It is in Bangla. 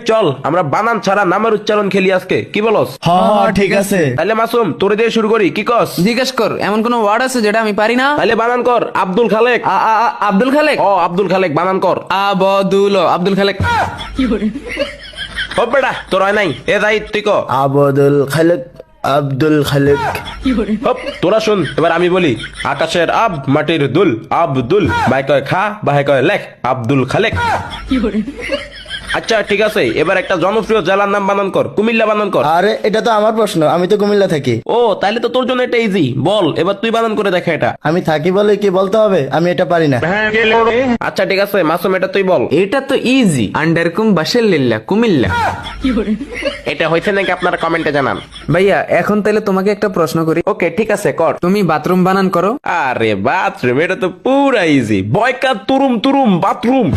চল আমরা বানান ছাড়া নামের উচ্চারণ খেলি আজকে, কি বলস? হ্যাঁ ঠিক আছে। তাহলে মাসুম তোরে দিয়ে শুরু করি, কি কস? জিজ্ঞেস কর, এমন কোন ওয়ার্ড আছে যেটা আমি পারি না? তাহলে বানান কর আব্দুল খালেক। আব্দুল খালেক। ও আব্দুল খালেক বানান কর। আব্দুল খালেক। ও বেটা তোর হয় নাই, এ যাই তুই ক। আবদুল খালেক, আব্দুল খালেক। হপ, তোরা শুন এবার আমি বলি। আকাশের আব মাটির দুল আব্দুল, ভাই কয় খা ভাই কয় লেখ আব্দুল খালেক। আচ্ছা ঠিক আছে, এবার একটা জনপ্রিয় জেলার নাম বানান কর, কুমিল্লা বানান কর। আরে এটা তো আমার প্রশ্ন, আমি তো কুমিল্লা থাকি। ও তাহলে তো তোর জন্য এটা ইজি, বল এবার তুই বানান করে দেখা এটা। আমি থাকি বলে কি বলতে হবে? আমি এটা পারি না। আচ্ছা ঠিক আছে মাসুম এটা তুই বল। এটা তো ইজি, আন্ডারকুম বাসের লিল্লা কুমিল্লা। এটা হয়েছে নাকি আপনারা কমেন্টে জানান। ভাইয়া এখন তাহলে তোমাকে একটা প্রশ্ন করি। ওকে ঠিক আছে কর। তুমি বাথরুম বানান করো। আরে বাথরুম, এটা তো পুরা ইজি, বয়কা তুরুম তুরুম বাথরুম।